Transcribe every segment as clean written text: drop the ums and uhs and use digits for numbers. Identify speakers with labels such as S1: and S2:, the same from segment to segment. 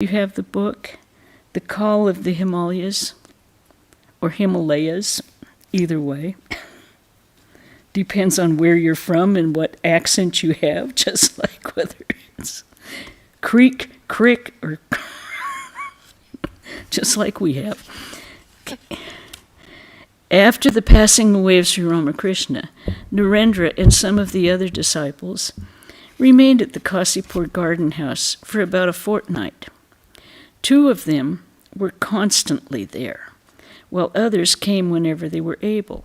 S1: You have the book, The Call of the Himalayas, or Himalayas, either way. Depends on where you're from and what accent you have, just like whether it's creek, crick, or just like we have. Okay. After the passing away of Sri Ramakrishna, Narendra and some of the other disciples remained at the Kasipur garden house for about a fortnight. 2 of them were constantly there, while others came whenever they were able.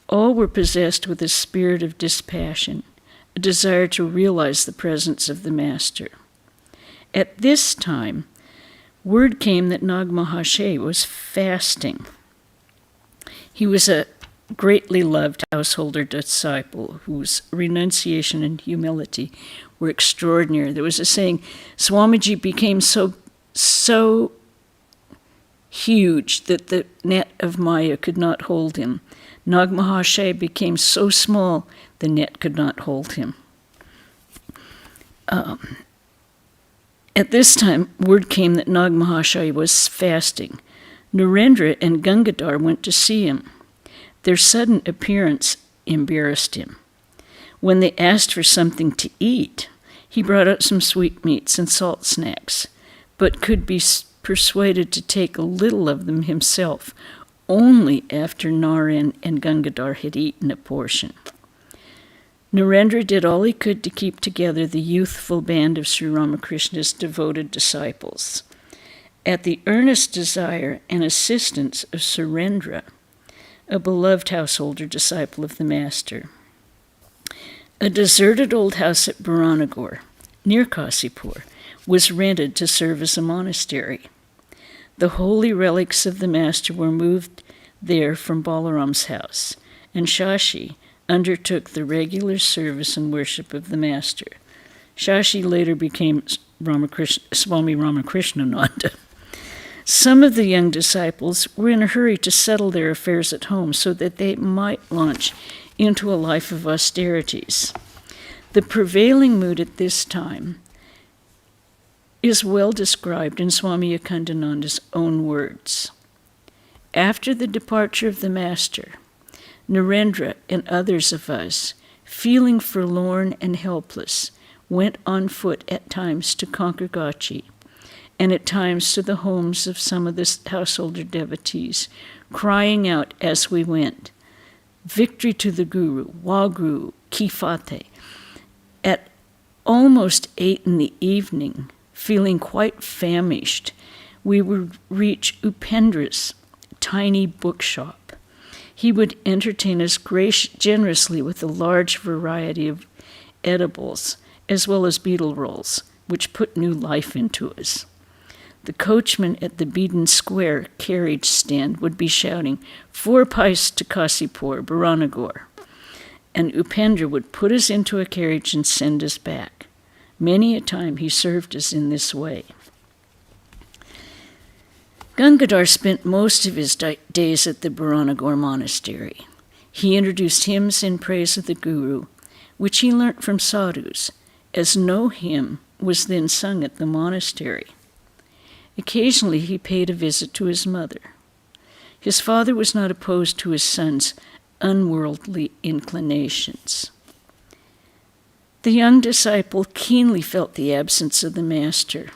S1: All were possessed with a spirit of dispassion, a desire to realize the presence of the Master. At this time, word came that Nag Mahasaya was fasting. He was a greatly loved householder disciple whose renunciation and humility were extraordinary. There was a saying, Swamiji became so huge that the net of Maya could not hold him. Nag Mahasaya became so small the net could not hold him. At this time, word came that Nag Mahasaya was fasting. Narendra and Gangadhar went to see him. Their sudden appearance embarrassed him. When they asked for something to eat, he brought out some sweetmeats and salt snacks, but could be persuaded to take a little of them himself, only after Naren and Gangadhar had eaten a portion. Narendra did all he could to keep together the youthful band of Sri Ramakrishna's devoted disciples. At the earnest desire and assistance of Surendra, a beloved householder disciple of the Master, a deserted old house at Bharanagore, near Kasipur, was rented to serve as a monastery. The holy relics of the Master were moved there from Balaram's house, and Shashi undertook the regular service and worship of the Master. Shashi later became Swami Ramakrishnananda. Some of the young disciples were in a hurry to settle their affairs at home so that they might launch into a life of austerities. The prevailing mood at this time is well described in Swami Akhandananda's own words. After the departure of the Master, Narendra and others of us, feeling forlorn and helpless, went on foot at times to Kankargachi, and at times to the homes of some of the householder devotees, crying out as we went, "Victory to the Guru, Wahguru, Ki Fateh." At almost 8 in the evening, feeling quite famished, we would reach Upendra's tiny bookshop. He would entertain us generously with a large variety of edibles, as well as beetle rolls, which put new life into us. The coachman at the Beaton Square carriage stand would be shouting, 4 pice to Kasipur, Bharanagore. And Upendra would put us into a carriage and send us back. Many a time he served us in this way. Gangadhar spent most of his days at the Bharanagore monastery. He introduced hymns in praise of the Guru, which he learnt from sadhus, as no hymn was then sung at the monastery. Occasionally he paid a visit to his mother. His father was not opposed to his son's unworldly inclinations. The young disciple keenly felt the absence of the Master.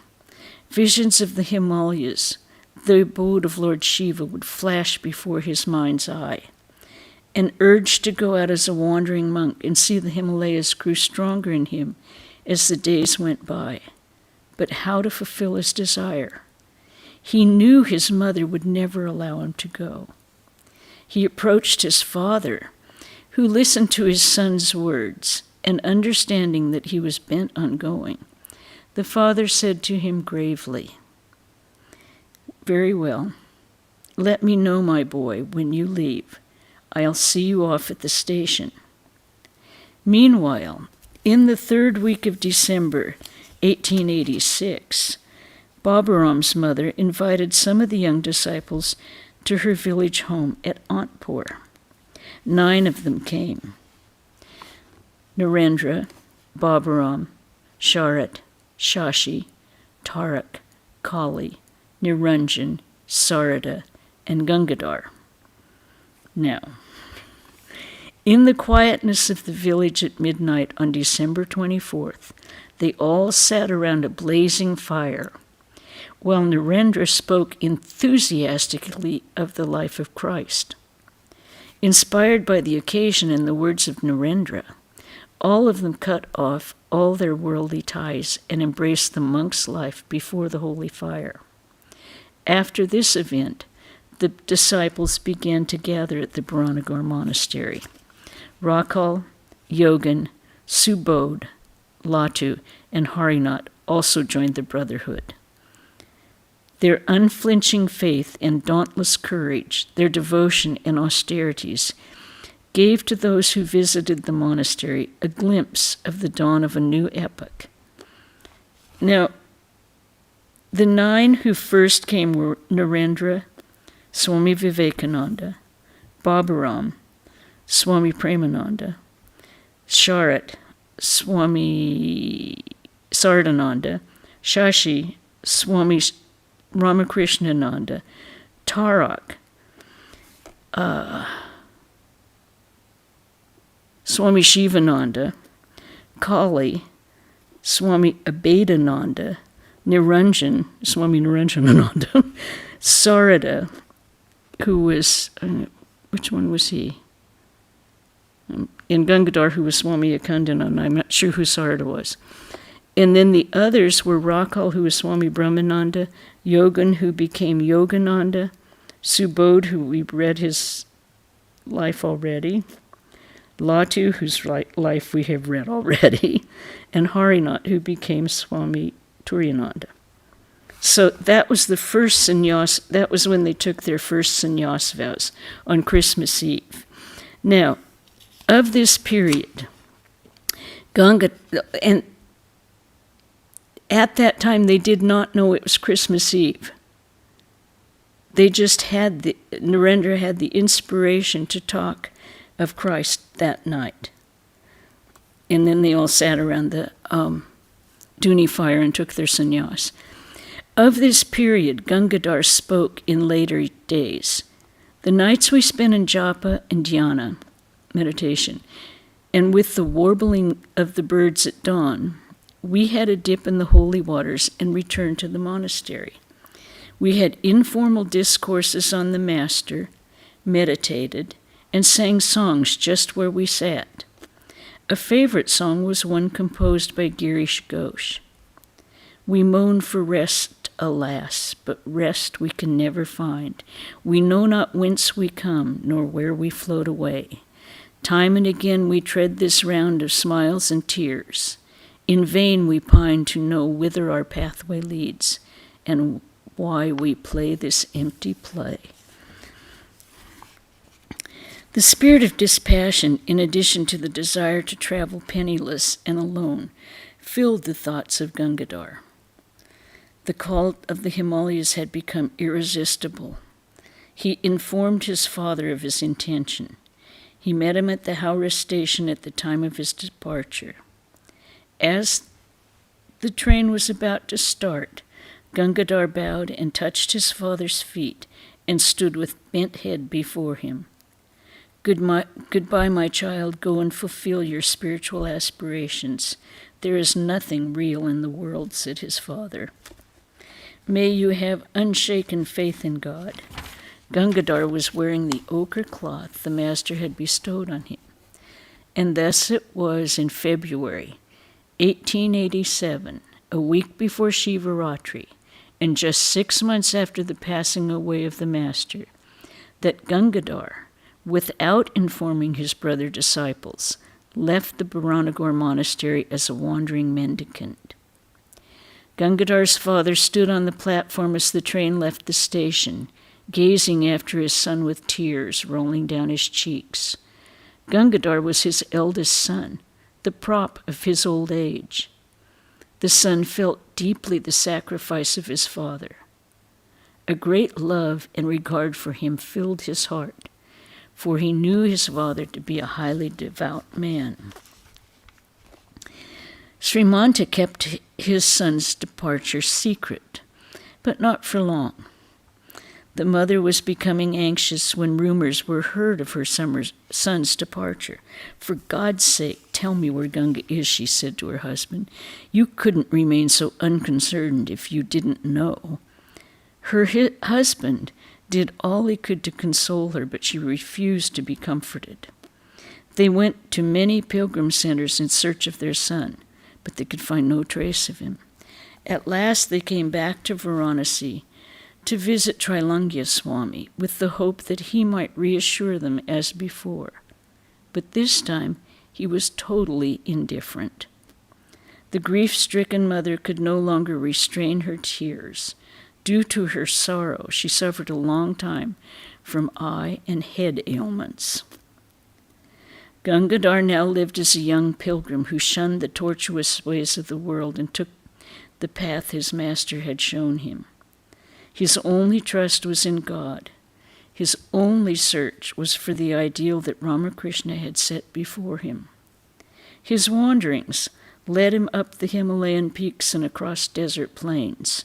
S1: Visions of the Himalayas, the abode of Lord Shiva, would flash before his mind's eye. An urge to go out as a wandering monk and see the Himalayas grew stronger in him as the days went by. But how to fulfill his desire? He knew his mother would never allow him to go. He approached his father, who listened to his son's words, and understanding that he was bent on going, the father said to him gravely, "Very well. Let me know, my boy, when you leave. I'll see you off at the station." Meanwhile, in the 3rd week of December, 1886, Baburam's mother invited some of the young disciples to her village home at Antpur. 9 of them came. Narendra, Baburam, Sharat, Shashi, Tarak, Kali, Niranjan, Sarada, and Gangadhar. Now, in the quietness of the village at midnight on December 24th, they all sat around a blazing fire, while Narendra spoke enthusiastically of the life of Christ. Inspired by the occasion and the words of Narendra, all of them cut off all their worldly ties and embraced the monk's life before the holy fire. After this event, the disciples began to gather at the Bharanagar monastery. Rakal, Yogan, Subodh, Latu, and Harinath also joined the brotherhood. Their unflinching faith and dauntless courage, their devotion and austerities, gave to those who visited the monastery a glimpse of the dawn of a new epoch. Now, the 9 who first came were Narendra, Swami Vivekananda, Baburam, Swami Premananda, Sharat, Swami Sardananda, Shashi, Swami Ramakrishna, Tarak, Swami Shivananda, Kali, Swami Abhedananda, Niranjan, Swami Niranjanananda, Sarada, who was, which one was he? In Gangadhar, who was Swami Akhandananda. I'm not sure who Sarada was. And then the others were Rakal, who was Swami Brahmananda, Yogan, who became Yogananda, Subodh, who we read his life already, Latu, whose life we have read already, and Harinath, who became Swami Turiyananda. So that was the first sannyas, that was when they took their first sannyas vows on Christmas Eve. Now, of this period, and at that time they did not know it was Christmas Eve. They just had Narendra had the inspiration to talk of Christ that night. And then they all sat around the Duni fire and took their sannyas. Of this period, Gangadhar spoke in later days. The nights we spent in japa and dhyana, meditation, and with the warbling of the birds at dawn, we had a dip in the holy waters and returned to the monastery. We had informal discourses on the Master, meditated, and sang songs just where we sat. A favorite song was one composed by Girish Ghosh. We moan for rest, alas, but rest we can never find. We know not whence we come, nor where we float away. Time and again we tread this round of smiles and tears. In vain we pine to know whither our pathway leads, and why we play this empty play. The spirit of dispassion, in addition to the desire to travel penniless and alone, filled the thoughts of Gangadhar. The call of the Himalayas had become irresistible. He informed his father of his intention. He met him at the Howrah station at the time of his departure. As the train was about to start, Gangadhar bowed and touched his father's feet and stood with bent head before him. Goodbye, my child. Go and fulfill your spiritual aspirations. There is nothing real in the world, said his father. May you have unshaken faith in God. Gangadhar was wearing the ochre cloth the Master had bestowed on him. And thus it was in February 1887, a week before Shivaratri, and just 6 months after the passing away of the Master, that Gangadhar, without informing his brother disciples, left the Bharanagar monastery as a wandering mendicant. Gangadhar's father stood on the platform as the train left the station, gazing after his son with tears rolling down his cheeks. Gangadhar was his eldest son, the prop of his old age. The son felt deeply the sacrifice of his father. A great love and regard for him filled his heart, for he knew his father to be a highly devout man. Srimanta kept his son's departure secret, but not for long. The mother was becoming anxious when rumors were heard of her son's departure. "For God's sake, tell me where Gunga is," she said to her husband. "You couldn't remain so unconcerned if you didn't know." Her husband did all he could to console her, but she refused to be comforted. They went to many pilgrim centers in search of their son, but they could find no trace of him. At last they came back to Varanasi to visit Trilangya Swami with the hope that he might reassure them as before. But this time he was totally indifferent. The grief-stricken mother could no longer restrain her tears. Due to her sorrow, she suffered a long time from eye and head ailments. Gangadhar now lived as a young pilgrim who shunned the tortuous ways of the world and took the path his master had shown him. His only trust was in God. His only search was for the ideal that Ramakrishna had set before him. His wanderings led him up the Himalayan peaks and across desert plains.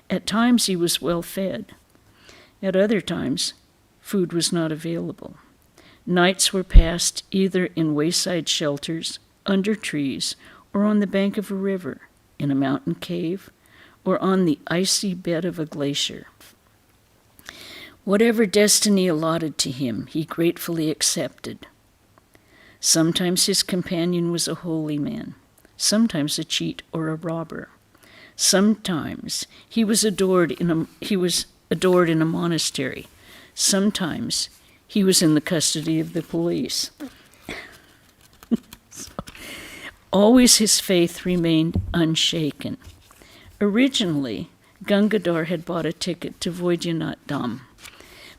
S1: At times he was well fed. At other times, food was not available. Nights were passed either in wayside shelters, under trees, or on the bank of a river, in a mountain cave, or on the icy bed of a glacier. Whatever destiny allotted to him, he gratefully accepted. Sometimes his companion was a holy man, sometimes a cheat or a robber. Sometimes he was adored in a monastery. Sometimes he was in the custody of the police. Always his faith remained unshaken. Originally, Gangadhar had bought a ticket to Vaidyanath Dham,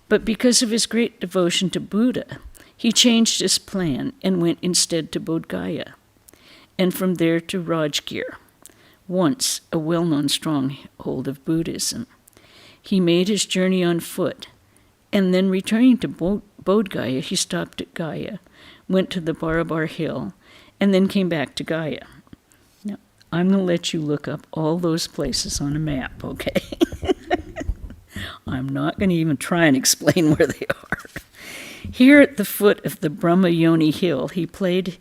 S1: but because of his great devotion to Buddha, he changed his plan and went instead to Bodh Gaya, and from there to Rajgir, once a well-known stronghold of Buddhism. He made his journey on foot, and then returning to Bodh Gaya, he stopped at Gaya, went to the Barabar Hill, and then came back to Gaya. Now, I'm going to let you look up all those places on a map, okay? I'm not going to even try and explain where they are. Here at the foot of the Brahmayoni Hill, he paid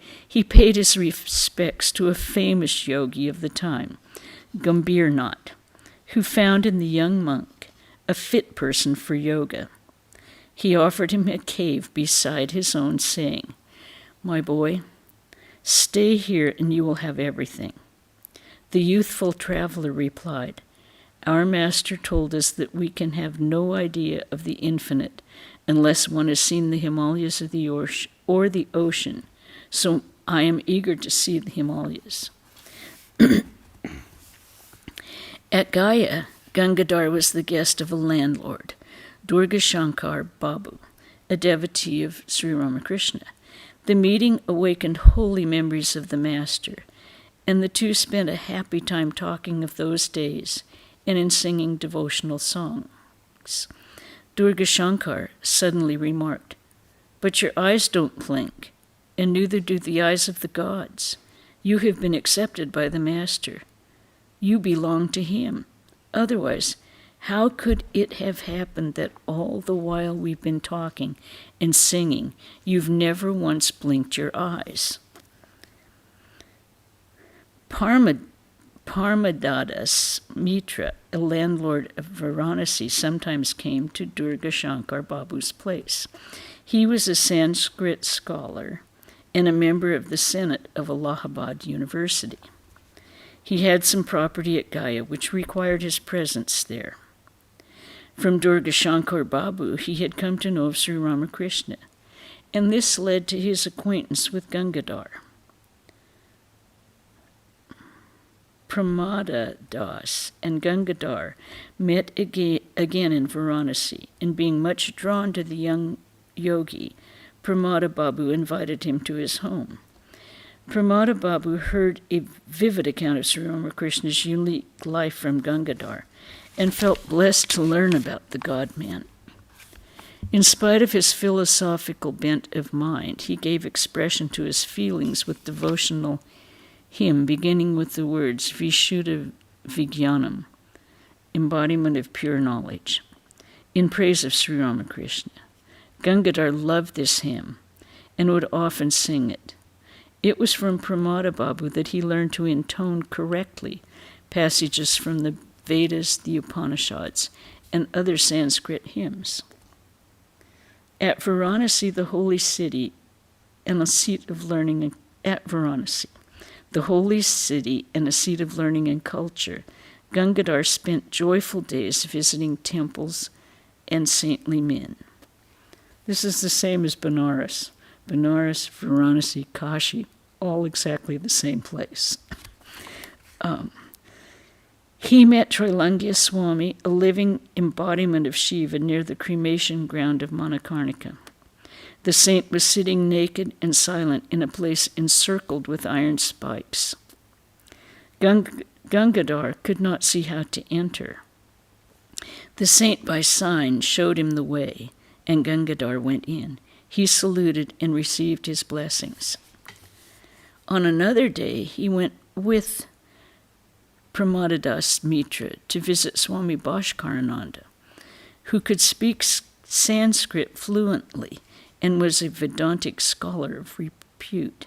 S1: his respects to a famous yogi of the time, Gambhir Nath, who found in the young monk a fit person for yoga. He offered him a cave beside his own, saying, "My boy, stay here and you will have everything." The youthful traveler replied, "Our master told us that we can have no idea of the infinite unless one has seen the Himalayas of the or the ocean, so I am eager to see the Himalayas." At Gaya, Gangadhar was the guest of a landlord, Durga Shankar Babu, a devotee of Sri Ramakrishna. The meeting awakened holy memories of the master, and the two spent a happy time talking of those days and in singing devotional songs. Durga Shankar suddenly remarked, "But your eyes don't blink, and neither do the eyes of the gods. You have been accepted by the master. You belong to him. Otherwise, how could it have happened that all the while we've been talking and singing, you've never once blinked your eyes?" Parmadadas Mitra, a landlord of Varanasi, sometimes came to Durga Shankar Babu's place. He was a Sanskrit scholar and a member of the Senate of Allahabad University. He had some property at Gaya, which required his presence there. From Durga Shankar Babu, he had come to know of Sri Ramakrishna, and this led to his acquaintance with Gangadhar. Pramada Das and Gangadhar met again in Varanasi, and being much drawn to the young yogi, Pramada Babu invited him to his home. Pramada Babu heard a vivid account of Sri Ramakrishna's unique life from Gangadhar and felt blessed to learn about the God-man. In spite of his philosophical bent of mind, he gave expression to his feelings with devotional hymn beginning with the words Vishuddha Vijnanam, embodiment of pure knowledge, in praise of Sri Ramakrishna. Gangadhar loved this hymn and would often sing it. It was from Pramada Babu that he learned to intone correctly passages from the Vedas, the Upanishads, and other Sanskrit hymns. At Varanasi, the holy city and a seat of learning the holy city and a seat of learning and culture, Gangadhar spent joyful days visiting temples and saintly men. This is the same as Benares. Benares, Varanasi, Kashi, all exactly the same place. He met Trailangya Swami, a living embodiment of Shiva, near the cremation ground of Manikarnika. The saint was sitting naked and silent in a place encircled with iron spikes. Gangadhar could not see how to enter. The saint by sign showed him the way, and Gangadhar went in. He saluted and received his blessings. On another day, he went with Pramadadas Mitra to visit Swami Akhandananda, who could speak Sanskrit fluently and was a Vedantic scholar of repute.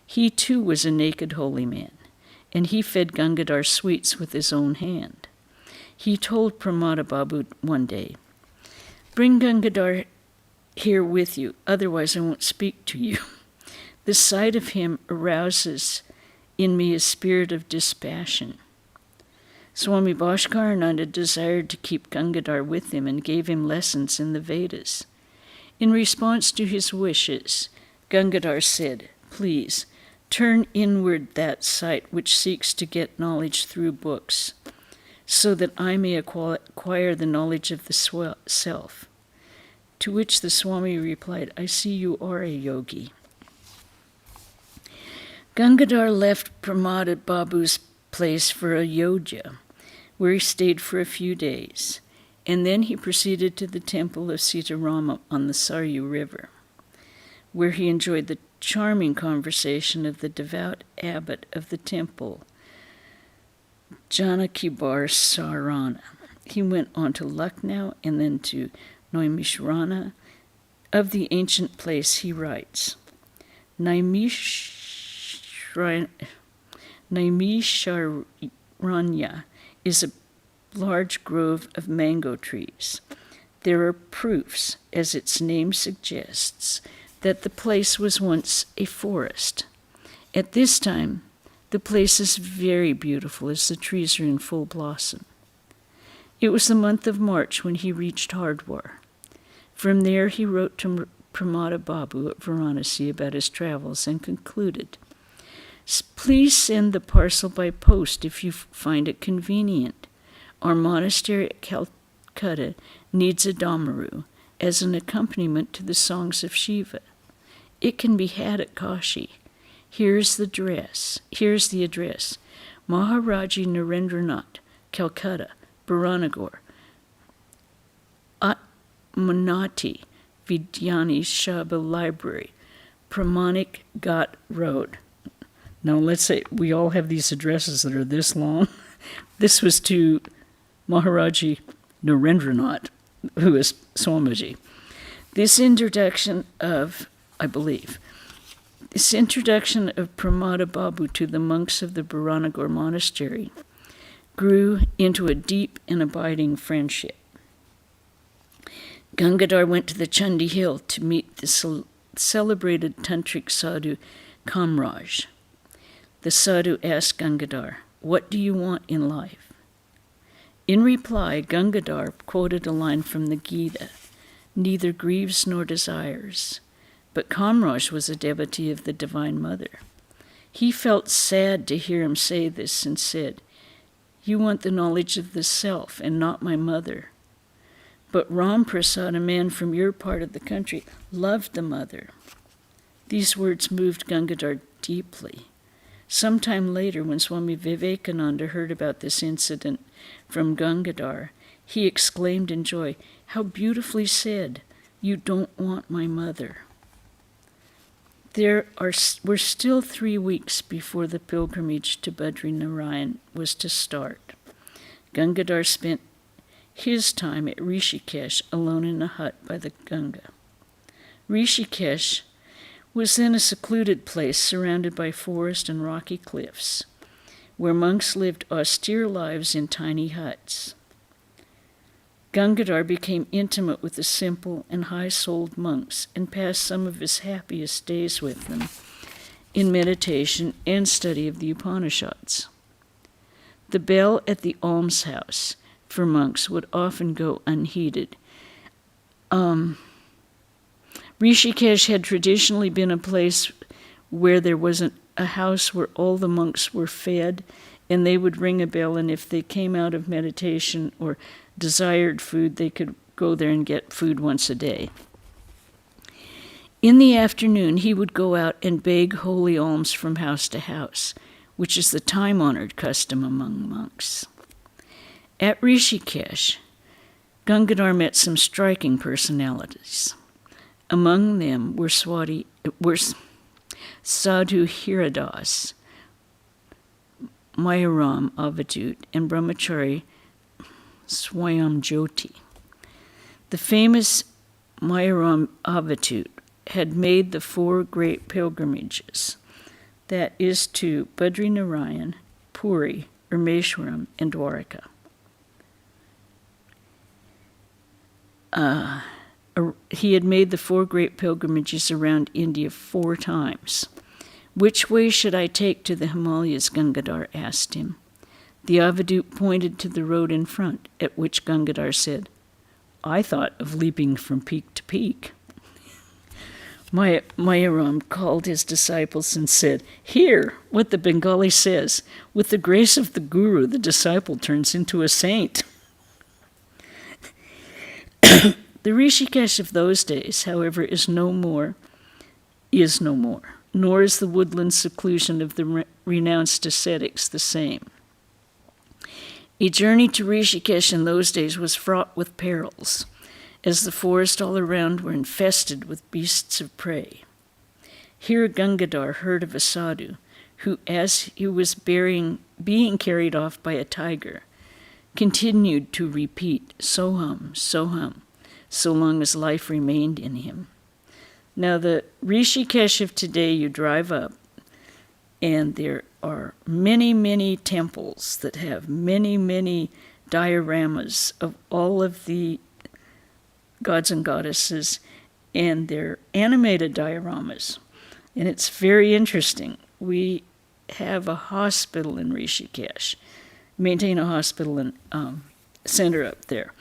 S1: He too was a naked holy man, and he fed Gangadhar sweets with his own hand. He told Pramada Babu one day, "Bring Gangadhar here with you, otherwise I won't speak to you. The sight of him arouses in me a spirit of dispassion." Swami Akhandananda desired to keep Gangadhar with him and gave him lessons in the Vedas. In response to his wishes, Gangadhar said, "Please, turn inward that sight which seeks to get knowledge through books, so that I may acquire the knowledge of the self." To which the Swami replied, "I see you are a yogi." Gangadhar left Pramada Babu's place for Ayodhya, where he stayed for a few days, and then he proceeded to the temple of Sitarama on the Saryu River, where he enjoyed the charming conversation of the devout abbot of the temple, Janakibar Sarana. He went on to Lucknow and then to Naimisharana. Of the ancient place he writes, Naimisharanya is a large grove of mango trees. There are proofs, as its name suggests, that the place was once a forest. At this time, the place is very beautiful as the trees are in full blossom. It was the month of March when he reached Hardwar. From there he wrote to Pramada Babu at Varanasi about his travels and concluded, "Please send the parcel by post if you find it convenient. Our monastery at Calcutta needs a damaru as an accompaniment to the songs of Shiva. It can be had at Kashi. Here's the address. Maharaji Narendranath, Calcutta, Baranagar, Atmanati Vidyani Shaba Library, Pramanik Ghat Road." Now let's say we all have these addresses that are this long. This was to Maharaji Narendranath, who is Swamiji. This introduction of Pramada Babu to the monks of the Baranagar monastery grew into a deep and abiding friendship. Gangadhar went to the Chandi Hill to meet the celebrated tantric sadhu Kamraj. The sadhu asked Gangadhar, "What do you want in life?" In reply, Gangadhar quoted a line from the Gita, "Neither grieves nor desires." But Kamraj was a devotee of the Divine Mother. He felt sad to hear him say this and said, "You want the knowledge of the self and not my mother." But Ram Prasad, a man from your part of the country, loved the mother. These words moved Gangadhar deeply. Sometime later, when Swami Vivekananda heard about this incident from Gangadhar, he exclaimed in joy, "How beautifully said, you don't want my mother." There were still 3 weeks before the pilgrimage to Badrinarayan was to start. Gangadhar spent his time at Rishikesh alone in a hut by the Ganga. Rishikesh was then a secluded place surrounded by forest and rocky cliffs, where monks lived austere lives in tiny huts. Gangadhar became intimate with the simple and high-souled monks and passed some of his happiest days with them in meditation and study of the Upanishads. The bell at the almshouse for monks would often go unheeded. Rishikesh had traditionally been a place where there wasn't a house where all the monks were fed, and they would ring a bell, and if they came out of meditation or desired food, they could go there and get food once a day. In the afternoon, he would go out and beg holy alms from house to house, which is the time-honored custom among monks. At Rishikesh, Gangadhar met some striking personalities. Among them were Sadhu Hiridas, Mayaram Avadut, and Brahmachari Swayamjyoti. The famous Mayaram Avadut had made the 4 great pilgrimages, that is to Badrinarayan, Puri, Rameshwaram, and Dwaraka. He had made the 4 great pilgrimages around India 4 times. "Which way should I take to the Himalayas?" Gangadhar asked him. The Avadut pointed to the road in front, at which Gangadhar said, "I thought of leaping from peak to peak." Mayaram called his disciples and said, "Hear what the Bengali says. With the grace of the Guru, the disciple turns into a saint." The Rishikesh of those days, however, is no more, nor is the woodland seclusion of the renounced ascetics the same. A journey to Rishikesh in those days was fraught with perils, as the forest all around were infested with beasts of prey. Here Gangadhar heard of a sadhu who, as he was being carried off by a tiger, continued to repeat Soham, Soham, so long as life remained in him. Now the Rishikesh of today, you drive up, and there are many, many temples that have many, many dioramas of all of the gods and goddesses, and they're animated dioramas. And it's very interesting. We have a hospital in Rishikesh, maintain a hospital and center up there.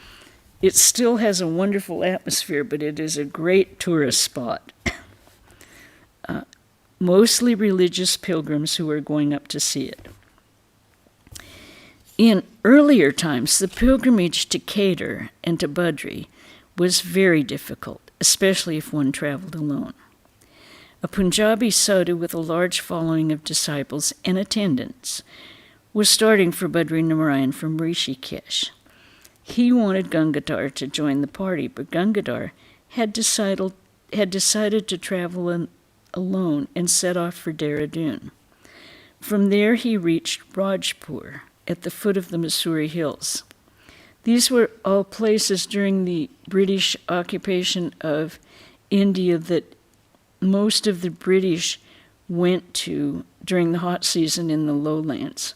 S1: It still has a wonderful atmosphere, but it is a great tourist spot. Mostly religious pilgrims who are going up to see it. In earlier times, the pilgrimage to Kedar and to Badri was very difficult, especially if one traveled alone. A Punjabi sadhu with a large following of disciples and attendants was starting for Badrinarayan from Rishikesh. He wanted Gangadhar to join the party, but Gangadhar had decided to travel alone and set off for Dehradun. From there he reached Rajpur at the foot of the Mussoorie Hills. These were all places during the British occupation of India that most of the British went to during the hot season in the lowlands.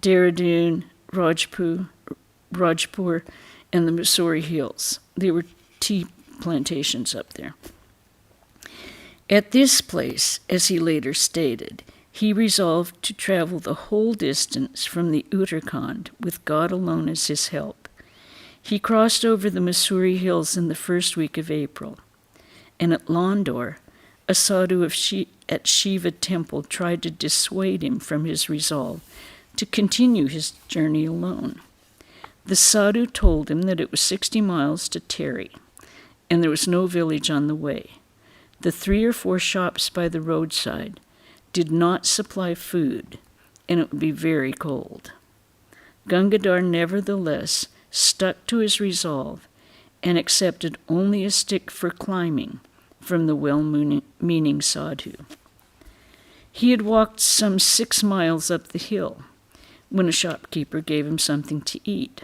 S1: Dehradun, Rajpur, and the Mussoorie Hills. There were tea plantations up there. At this place, as he later stated, he resolved to travel the whole distance from the Uttarakhand with God alone as his help. He crossed over the Mussoorie Hills in the first week of April, and at Landor, a sadhu at Shiva temple tried to dissuade him from his resolve to continue his journey alone. The sadhu told him that it was 60 miles to Terry, and there was no village on the way. The 3 or 4 shops by the roadside did not supply food, and it would be very cold. Gangadhar nevertheless stuck to his resolve and accepted only a stick for climbing from the well-meaning sadhu. He had walked some 6 miles up the hill when a shopkeeper gave him something to eat.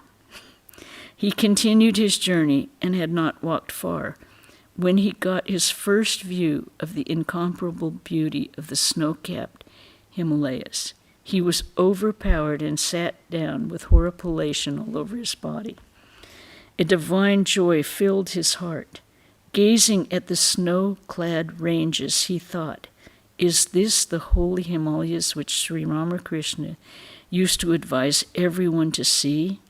S1: He continued his journey and had not walked far when he got his first view of the incomparable beauty of the snow-capped Himalayas. He was overpowered and sat down with horripilation all over his body. A divine joy filled his heart. Gazing at the snow-clad ranges, he thought, "Is this the holy Himalayas which Sri Ramakrishna used to advise everyone to see?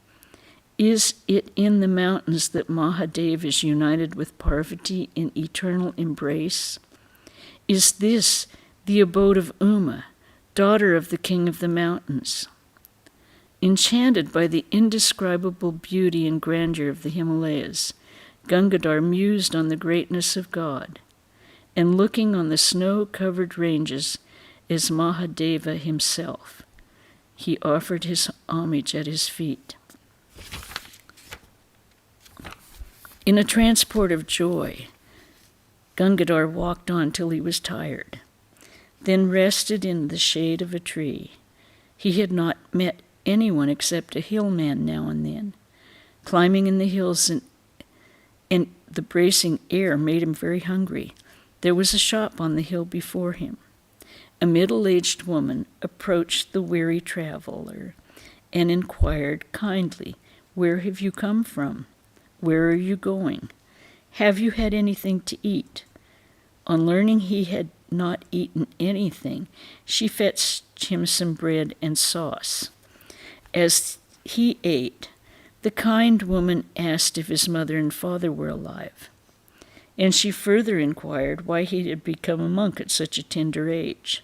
S1: Is it in the mountains that Mahadev is united with Parvati in eternal embrace? Is this the abode of Uma, daughter of the king of the mountains?" Enchanted by the indescribable beauty and grandeur of the Himalayas, Gangadhar mused on the greatness of God, and looking on the snow-covered ranges as Mahadeva himself, he offered his homage at his feet. In a transport of joy, Gangadhar walked on till he was tired, then rested in the shade of a tree. He had not met anyone except a hillman now and then. Climbing in the hills and the bracing air made him very hungry. There was a shop on the hill before him. A middle-aged woman approached the weary traveler and inquired kindly, "Where have you come from? Where are you going? Have you had anything to eat?" On learning he had not eaten anything, she fetched him some bread and sauce. As he ate, the kind woman asked if his mother and father were alive, and she further inquired why he had become a monk at such a tender age.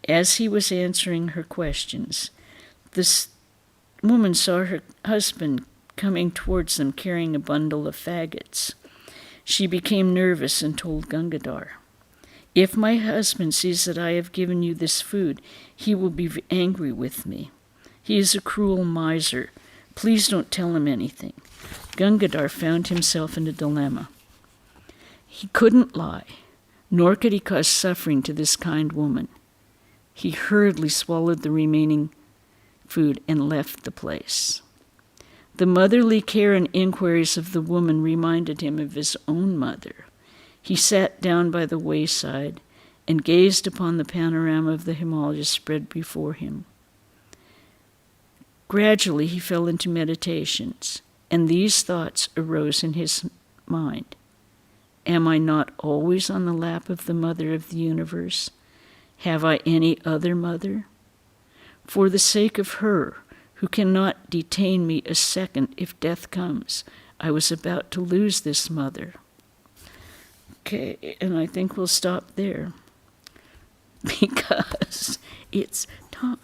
S1: As he was answering her questions, this woman saw her husband coming towards them carrying a bundle of faggots. She became nervous and told Gangadhar, "If my husband sees that I have given you this food, he will be angry with me. He is a cruel miser. Please don't tell him anything." Gangadhar found himself in a dilemma. He couldn't lie, nor could he cause suffering to this kind woman. He hurriedly swallowed the remaining food and left the place. The motherly care and inquiries of the woman reminded him of his own mother. He sat down by the wayside and gazed upon the panorama of the Himalayas spread before him. Gradually he fell into meditations, and these thoughts arose in his mind. Am I not always on the lap of the Mother of the universe? Have I any other mother? For the sake of her, who cannot detain me a second if death comes, I was about to lose this mother. Okay, and I think we'll stop there because it's time.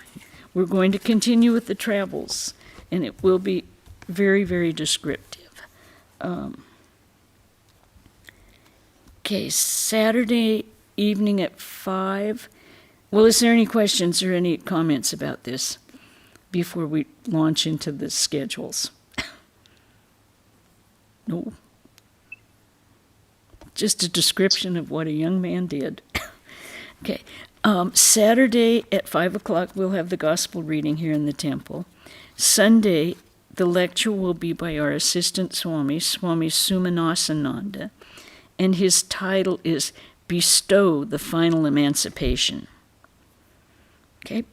S1: We're going to continue with the travels, and it will be very, very descriptive. Okay, Saturday evening at 5. Well, is there any questions or any comments about this before we launch into the schedules? No. Just a description of what a young man did. Okay. Saturday at 5 o'clock, we'll have the gospel reading here in the temple. Sunday, the lecture will be by our assistant Swami, Swami Akhandananda, and his title is Bestow the Final Emancipation. Okay?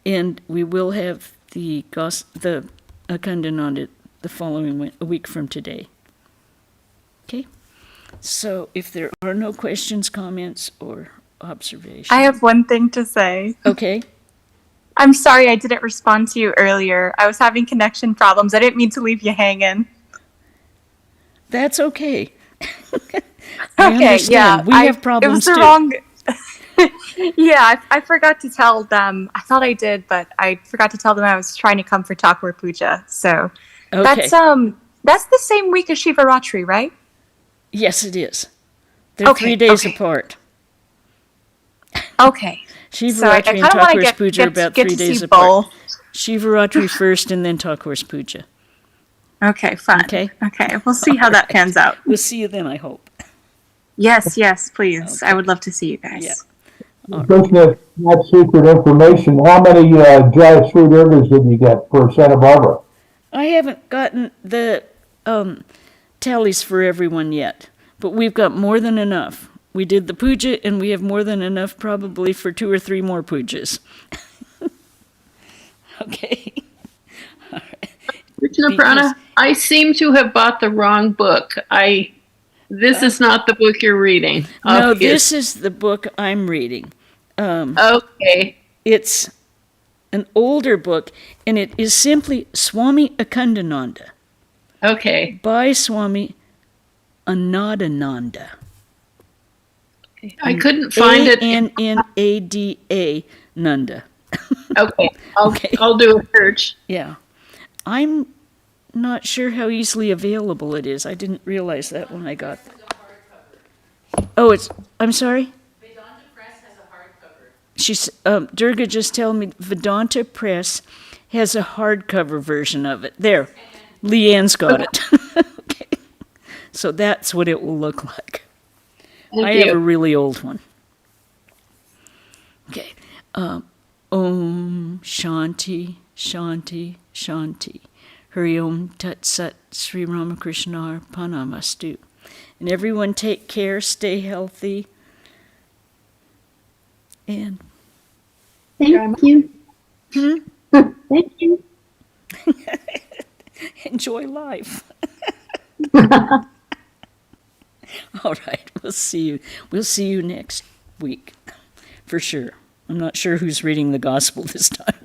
S1: And we will have the Akhandananda the following a week from today. Okay? So if there are no questions, comments, or observations.
S2: I have one thing to say.
S1: Okay.
S2: I'm sorry I didn't respond to you earlier. I was having connection problems. I didn't mean to leave you hanging.
S1: That's okay.
S2: I understand. Yeah.
S1: We have problems too.
S2: It was the wrong... Yeah, I forgot to tell them. I thought I did, but I forgot to tell them I was trying to come for Thakur Puja. So
S1: okay.
S2: That's the same week as Shivaratri, right?
S1: Yes, it is. They're 3 days apart.
S2: Okay.
S1: Shivaratri and Thakur's Puja are about 3 days apart. Shivaratri first and then Thakur's Puja.
S2: Okay, fine. Okay, we'll see how that pans out.
S1: We'll see you then, I hope.
S2: Yes, please. Okay. I would love to see you guys.
S1: Yeah.
S3: Speaking of not secret information, how many dry sweet herbs did you get for Santa Barbara?
S1: I haven't gotten the tallies for everyone yet, but we've got more than enough. We did the puja, and we have more than enough probably for 2 or 3 more pujas. Okay.
S4: Krishna Prana, I seem to have bought the wrong book. This is not the book you're reading.
S1: No,
S4: Obvious.
S1: this is the book I'm reading.
S4: Okay.
S1: It's an older book, and it is simply Swami Akhandananda
S4: Okay.
S1: by Swami Annadananda.
S4: I couldn't find it.
S1: Annada Nanda.
S4: Okay.
S1: Okay.
S4: I'll do a search.
S1: Yeah. I'm not sure how easily available it is. I didn't realize that when I got it. Oh, I'm sorry?
S5: Vedanta Press has a hardcover.
S1: She's, Durga just told me Vedanta Press has a hardcover version of it. There. Leanne's got it. Okay. So that's what it will look like.
S4: Thank
S1: I
S4: you.
S1: have a really old one. Okay. Om Shanti, Shanti, Shanti. Hari Om Tat Sat Sri Ramakrishna Arpanamastu. And everyone take care, stay healthy. And
S6: Thank you. Thank you.
S1: enjoy life. All right, we'll see you. We'll see you next week, for sure. I'm not sure who's reading the gospel this time.